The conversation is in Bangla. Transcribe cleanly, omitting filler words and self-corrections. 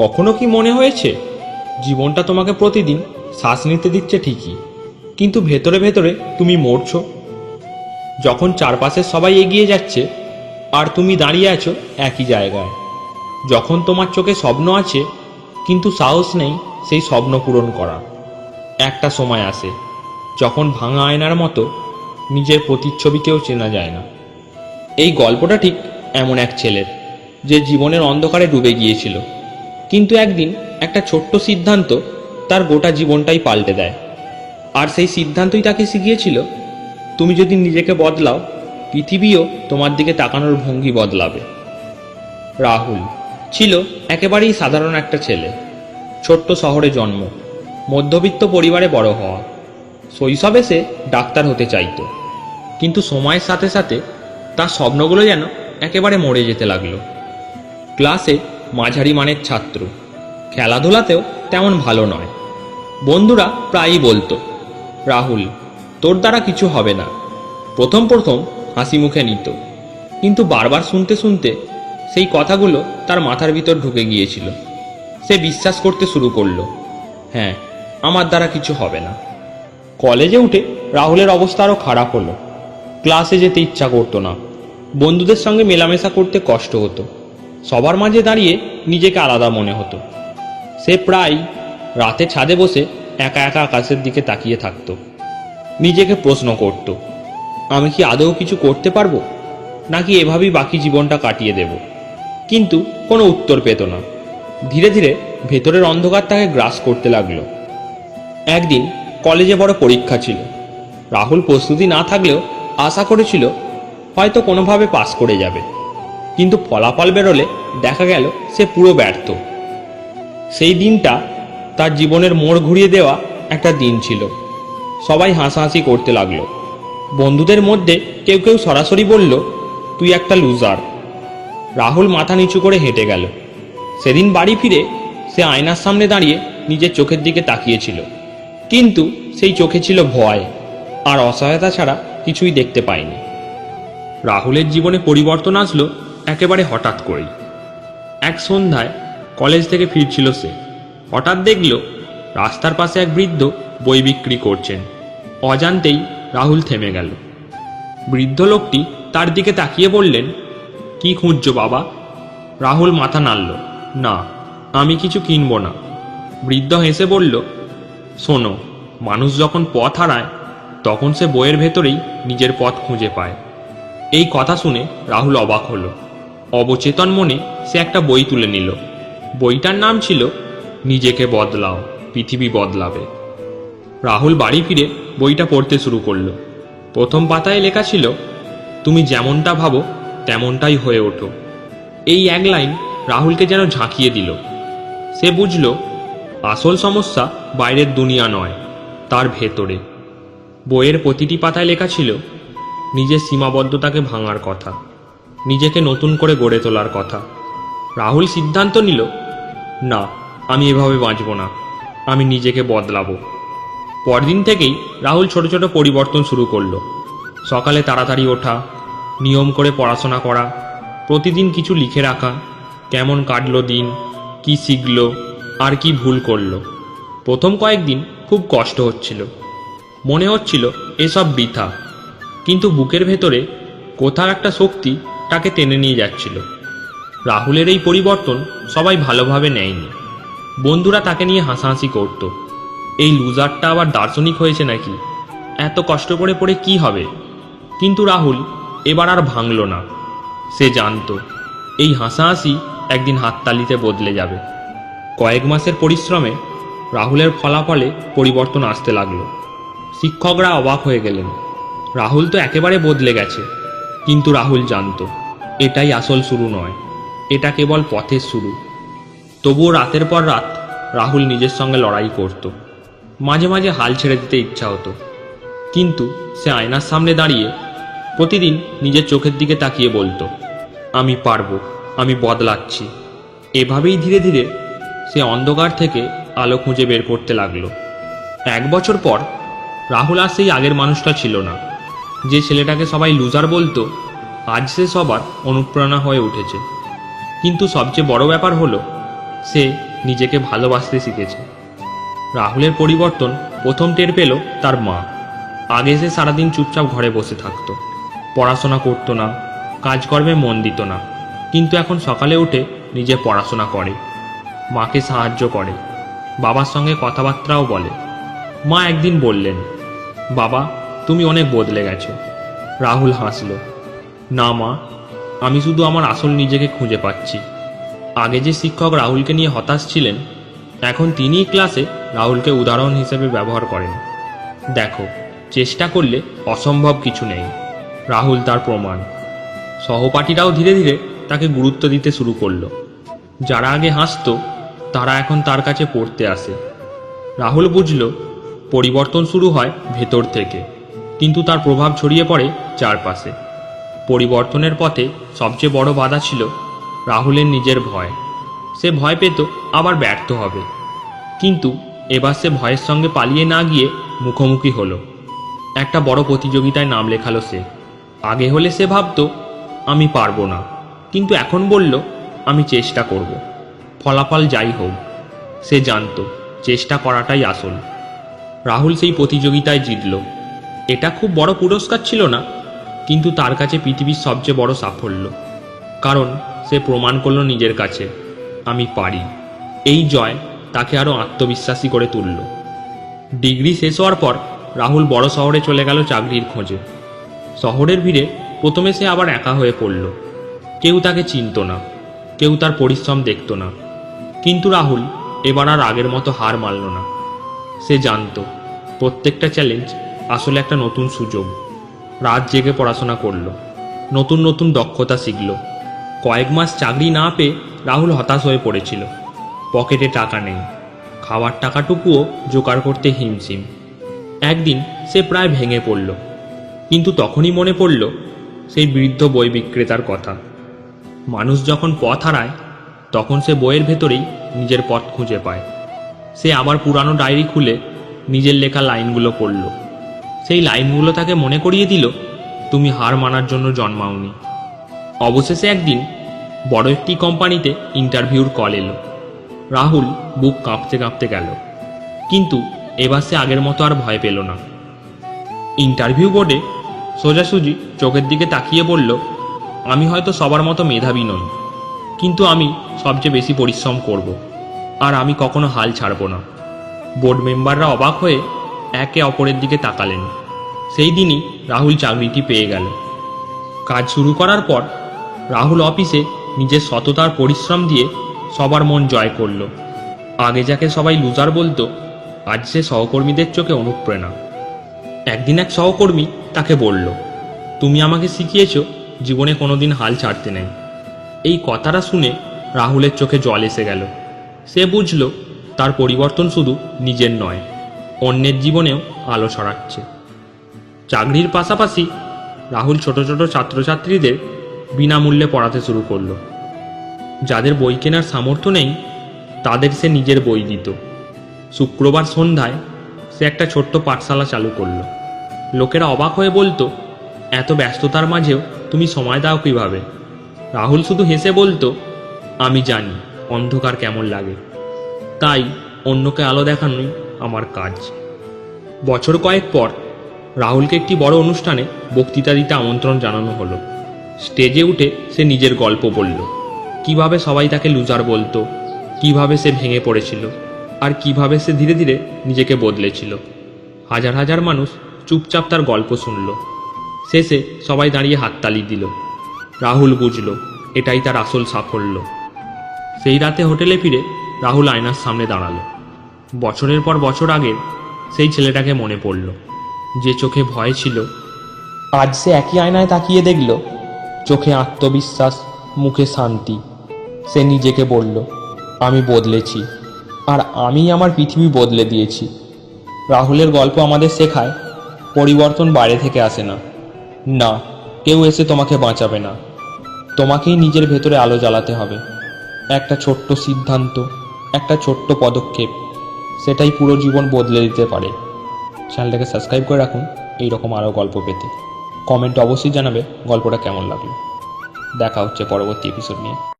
কখনো কি মনে হয়েছে জীবনটা তোমাকে প্রতিদিন শ্বাস নিতে দিচ্ছে ঠিকই, কিন্তু ভেতরে ভেতরে তুমি মরছো? যখন চারপাশের সবাই এগিয়ে যাচ্ছে আর তুমি দাঁড়িয়ে আছো একই জায়গায়। যখন তোমার চোখে স্বপ্ন আছে কিন্তু সাহস নেই সেই স্বপ্ন পূরণ করার। একটা সময় আসে যখন ভাঙা আয়নার মতো নিজের প্রতিচ্ছবিকেও চেনা যায় না। এই গল্পটা ঠিক এমন এক ছেলের, যে জীবনের অন্ধকারে ডুবে গিয়েছিল, কিন্তু একদিন একটা ছোট্ট সিদ্ধান্ত তার গোটা জীবনটাই পাল্টে দেয়। আর সেই সিদ্ধান্তই তাকে শিখিয়েছিল, তুমি যদি নিজেকে বদলাও, পৃথিবীও তোমার দিকে তাকানোর ভঙ্গি বদলাবে। রাহুল ছিল একেবারেই সাধারণ একটা ছেলে। ছোট্ট শহরে জন্ম, মধ্যবিত্ত পরিবারে বড় হওয়া। শৈশবে সে ডাক্তার হতে চাইতো, কিন্তু সময়ের সাথে সাথে তার স্বপ্নগুলো যেন একেবারে মরে যেতে লাগলো। ক্লাসে মাঝারি মানের ছাত্র, খেলাধুলাতেও তেমন ভালো নয়। বন্ধুরা প্রায়ই বলতো, রাহুল, তোর দ্বারা কিছু হবে না। প্রথম প্রথম হাসি মুখে নিত, কিন্তু বারবার শুনতে শুনতে সেই কথাগুলো তার মাথার ভিতর ঢুকে গিয়েছিল। সে বিশ্বাস করতে শুরু করলো, হ্যাঁ, আমার দ্বারা কিছু হবে না। কলেজে উঠে রাহুলের অবস্থা আরও খারাপ হলো। ক্লাসে যেতে ইচ্ছা করতো না, বন্ধুদের সঙ্গে মেলামেশা করতে কষ্ট হতো, সবার মাঝে দাঁড়িয়ে নিজেকে আলাদা মনে হতো। সে প্রায় রাতে ছাদে বসে একা একা আকাশের দিকে তাকিয়ে থাকত। নিজেকে প্রশ্ন করত, আমি কি আদৌ কিছু করতে পারবো, নাকি এভাবেই বাকি জীবনটা কাটিয়ে দেব? কিন্তু কোনো উত্তর পেত না। ধীরে ধীরে ভেতরের অন্ধকার তাকে গ্রাস করতে লাগলো। একদিন কলেজে বড় পরীক্ষা ছিল। রাহুল প্রস্তুতি না থাকলেও আশা করেছিল হয়তো কোনোভাবে পাস করে যাবে, কিন্তু ফলাফল বেরোলে দেখা গেল সে পুরো ব্যর্থ। সেই দিনটা তার জীবনের মোড় ঘুরিয়ে দেওয়া একটা দিন ছিল। সবাই হাসাহাসি করতে লাগলো। বন্ধুদের মধ্যে কেউ কেউ সরাসরি বলল, তুই একটা লুজার। রাহুল মাথা নিচু করে হেঁটে গেল। সেদিন বাড়ি ফিরে সে আয়নার সামনে দাঁড়িয়ে নিজের চোখের দিকে তাকিয়েছিল, কিন্তু সেই চোখে ছিল ভয় আর অসহায়তা ছাড়া কিছুই দেখতে পায়নি। রাহুলের জীবনে পরিবর্তন আসলো একেবারে হঠাৎ করেই। এক সন্ধ্যায় কলেজ থেকে ফিরছিল সে, হঠাৎ দেখল রাস্তার পাশে এক বৃদ্ধ বই বিক্রি করছেন। অজান্তেই রাহুল থেমে গেল। বৃদ্ধ লোকটি তার দিকে তাকিয়ে বললেন, কি খুঁজছো বাবা? রাহুল মাথা নাড়ল, না, আমি কিছু কিনব না। বৃদ্ধ হেসে বলল, শোনো, মানুষ যখন পথ হারায় তখন সে বইয়ের ভেতরেই নিজের পথ খুঁজে পায়। এই কথা শুনে রাহুল অবাক হলো। অবচেতন মনে সে একটা বই তুলে নিল। বইটার নাম ছিল নিজেকে বদলাও, পৃথিবী বদলাবে। রাহুল বাড়ি ফিরে বইটা পড়তে শুরু করলো। প্রথম পাতায় লেখা ছিল, তুমি যেমনটা ভাবো তেমনটাই হয়ে ওঠো। এই এক লাইন রাহুলকে যেন ঝাঁকিয়ে দিল। সে বুঝল আসল সমস্যা বাইরের দুনিয়া নয়, তার ভেতরে। বইয়ের প্রতিটি পাতায় লেখা ছিল নিজের সীমাবদ্ধতাকে ভাঙার কথা, নিজেকে নতুন করে গড়ে তোলার কথা। রাহুল সিদ্ধান্ত নিল, না, আমি এভাবে বাঁচব না, আমি নিজেকে বদলাবো। পরদিন থেকেই রাহুল ছোট ছোট পরিবর্তন শুরু করলো। সকালে তাড়াতাড়ি ওঠা, নিয়ম করে পড়াশোনা করা, প্রতিদিন কিছু লিখে রাখা, কেমন কাটলো দিন, কি শিখলো আর কি ভুল করলো। প্রথম কয়েকদিন খুব কষ্ট হচ্ছিল, মনে হচ্ছিল এসব বৃথা, কিন্তু বুকের ভেতরে কোথাও একটা শক্তি তাকে টেনে নিয়ে যাচ্ছিল। রাহুলের এই পরিবর্তন সবাই ভালোভাবে নেয়নি। বন্ধুরা তাকে নিয়ে হাসাহাসি করত, এই লুজারটা আবার দার্শনিক হয়েছে নাকি, এত কষ্ট করে পড়ে কি হবে? কিন্তু রাহুল এবার আর ভাঙল না। সে জানত এই হাসাহাসি একদিন হাততালিতে বদলে যাবে। কয়েক মাসের পরিশ্রমে রাহুলের ফলাফলে পরিবর্তন আসতে লাগলো। শিক্ষকরা অবাক হয়ে গেলেন, রাহুল তো একেবারে বদলে গেছে। কিন্তু রাহুল জানত এটাই আসল শুরু নয়, এটা কেবল পথের শুরু। তবুও রাতের পর রাত রাহুল নিজের সঙ্গে লড়াই করত। মাঝে মাঝে হাল ছেড়ে দিতে ইচ্ছা হতো, কিন্তু সে আয়নার সামনে দাঁড়িয়ে প্রতিদিন নিজের চোখের দিকে তাকিয়ে বলতো, আমি পারবো, আমি বদলাচ্ছি। এভাবেই ধীরে ধীরে সে অন্ধকার থেকে আলো খুঁজে বের করতে লাগলো। 1 বছর পর রাহুল আর সেই আগের মানুষটা ছিল না। যে ছেলেটাকে সবাই লুজার বলতো, আজ সে সবার অনুপ্রেরণা হয়ে উঠেছে। কিন্তু সবচেয়ে বড় ব্যাপার হলো, সে নিজেকে ভালোবাসতে শিখেছে। রাহুলের পরিবর্তন প্রথম টের পেল তার মা। আগে সে সারাদিন চুপচাপ ঘরে বসে থাকতো, পড়াশোনা করতো না, কাজকর্মে মন দিত না। কিন্তু এখন সকালে উঠে নিজে পড়াশোনা করে, মাকে সাহায্য করে, বাবার সঙ্গে কথাবার্তাও বলে। মা একদিন বললেন, বাবা, তুমি অনেক বদলে গেছো। রাহুল হাসল। না মা, আমি শুধু আমার আসল নিজেকে খুঁজে পাচ্ছি। আগে যে শিক্ষক রাহুলকে নিয়ে হতাশ ছিলেন, এখন তিনিই ক্লাসে রাহুলকে উদাহরণ হিসেবে ব্যবহার করেন। দেখো, চেষ্টা করলে অসম্ভব কিছু নেই। রাহুল তার প্রমাণ। সহপাঠীরাও ধীরে ধীরে তাকে গুরুত্ব দিতে শুরু করলো। যারা আগে হাসতো, তারা এখন তার কাছে পড়তে আসে। রাহুল বুঝল, পরিবর্তন শুরু হয় ভেতর থেকে, কিন্তু তার প্রভাব ছড়িয়ে পড়ে চারপাশে। পরিবর্তনের পথে সবচেয়ে বড় বাধা ছিল রাহুলের নিজের ভয়। সে ভয় পেত আবার ব্যর্থ হবে, কিন্তু এবার সে ভয়ের সঙ্গে পালিয়ে না গিয়ে মুখোমুখি হলো। একটা বড় প্রতিযোগিতায় নাম লেখালো সে। আগে হলে সে ভাবতো আমি পারবো না, কিন্তু এখন বলল আমি চেষ্টা করব, ফলাফল যাই হোক। সে জানতো চেষ্টা করাটাই আসল। রাহুল সেই প্রতিযোগিতায় জিতল। এটা খুব বড় পুরস্কার ছিল না, কিন্তু তার কাছে পৃথিবীর সবচেয়ে বড় সাফল্য। কারণ সে প্রমাণ করলো নিজের কাছে, আমি পারি। এই জয় তাকে আরও আত্মবিশ্বাসী করে তুলল। ডিগ্রি শেষ হওয়ার পর রাহুল বড় শহরে চলে গেল চাকরির খোঁজে। শহরের ভিড়ে প্রথমে সে আবার একা হয়ে পড়ল। কেউ তাকে চিনত না, কেউ তার পরিশ্রম দেখত না। কিন্তু রাহুল এবার আর আগের মতো হার মানল না। সে জানত প্রত্যেকটা চ্যালেঞ্জ আসলে একটা নতুন সুযোগ। রাত জেগে পড়াশোনা করল, নতুন নতুন দক্ষতা শিখল। কয়েক মাস চাকরি না পেয়ে রাহুল হতাশ হয়ে পড়েছিল। পকেটে টাকা নেই, খাওয়ার টাকাটুকুও জোগাড় করতে হিমশিম। একদিন সে প্রায় ভেঙে পড়ল, কিন্তু তখনই মনে পড়ল সেই বৃদ্ধ বই বিক্রেতার কথা। মানুষ যখন পথ হারায়, তখন সে বইয়ের ভেতরেই নিজের পথ খুঁজে পায়। সে আবার পুরানো ডায়েরি খুলে নিজের লেখা লাইনগুলো পড়ল। সেই লাইনগুলো তাকে মনে করিয়ে দিল, তুমি হার মানার জন্য জন্মাওনি। অবশেষে একদিন বড় একটি কোম্পানিতে ইন্টারভিউর কল এলো। রাহুল বুক কাঁপতে কাঁপতে গেল, কিন্তু এবার সে আগের মতো আর ভয় পেল না। ইন্টারভিউ বোর্ডে সোজাসুজি চোখের দিকে তাকিয়ে বলল, আমি হয়তো সবার মতো মেধাবী নই, কিন্তু আমি সবচেয়ে বেশি পরিশ্রম করব, আর আমি কখনো হাল ছাড়ব না। বোর্ড মেম্বাররা অবাক হয়ে একে অপরের দিকে তাকালেন। সেই দিনই রাহুল চাকরিটি পেয়ে গেল। কাজ শুরু করার পর রাহুল অফিসে নিজের সততার পরিশ্রম দিয়ে সবার মন জয় করল। আগে যাকে সবাই লুজার বলতো, আজ সে সহকর্মীদের চোখে অনুপ্রেরণা। একদিন এক সহকর্মী তাকে বলল, তুমি আমাকে শিখিয়েছ জীবনে কোনোদিন হাল ছাড়তে নেই। এই কথাটা শুনে রাহুলের চোখে জল এসে গেল। সে বুঝল তার পরিবর্তন শুধু নিজের নয়, অন্যের জীবনেও আলো ছড়াচ্ছে। চাকরির পাশাপাশি রাহুল ছোট ছোট ছাত্রছাত্রীদের বিনামূল্যে পড়াতে শুরু করলো। যাদের বই কেনার সামর্থ্য নেই, তাদের সে নিজের বই দিত। শুক্রবার সন্ধ্যায় সে একটা ছোট্ট পাঠশালা চালু করলো। লোকেরা অবাক হয়ে বলতো, এত ব্যস্ততার মাঝেও তুমি সময় দাও কিভাবে? রাহুল শুধু হেসে বলতো, আমি জানি অন্ধকার কেমন লাগে, তাই অন্যকে আলো দেখানোই আমার কাজ। বছর কয়েক পর রাহুলকে একটি বড় অনুষ্ঠানে বক্তৃতা দিতে আমন্ত্রণ জানানো হলো। স্টেজে উঠে সে নিজের গল্প বলল, কিভাবে সবাই তাকে লুজার বলতো, কিভাবে সে ভেঙে পড়েছিল, আর কিভাবে সে ধীরে ধীরে নিজেকে বদলেছিল। হাজার হাজার মানুষ চুপচাপ তার গল্প শুনল। শেষে সবাই দাঁড়িয়ে হাততালি দিল। রাহুল বুঝল এটাই তার আসল সাফল্য। সেই রাতে হোটেলে ফিরে রাহুল আয়নার সামনে দাঁড়ালো। বছরের পর বছর আগের সেই ছেলেটাকে মনে পড়ল, যে চোখে ভয় ছিল। আজ সে একই আয়নায় তাকিয়ে দেখল, চোখে আত্মবিশ্বাস, মুখে শান্তি। সে নিজেকে বলল, আমি বদলেছি, আর আমি আমার পৃথিবী বদলে দিয়েছি। রাহুলের গল্প আমাদের শেখায়, পরিবর্তন বাইরে থেকে আসে না। না, কেউ এসে তোমাকে বাঁচাবে না, তোমাকেই নিজের ভেতরে আলো জ্বালাতে হবে। একটা ছোট্ট সিদ্ধান্ত, একটা ছোট্ট পদক্ষেপ, সেটাই পুরো জীবন বদলে দিতে পারে। চ্যানেলটাকে সাবস্ক্রাইব করে রাখুন এইরকম আরও গল্প পেতে। কমেন্টে অবশ্যই জানাবে গল্পটা কেমন লাগলো। দেখা হচ্ছে পরবর্তী এপিসোড নিয়ে।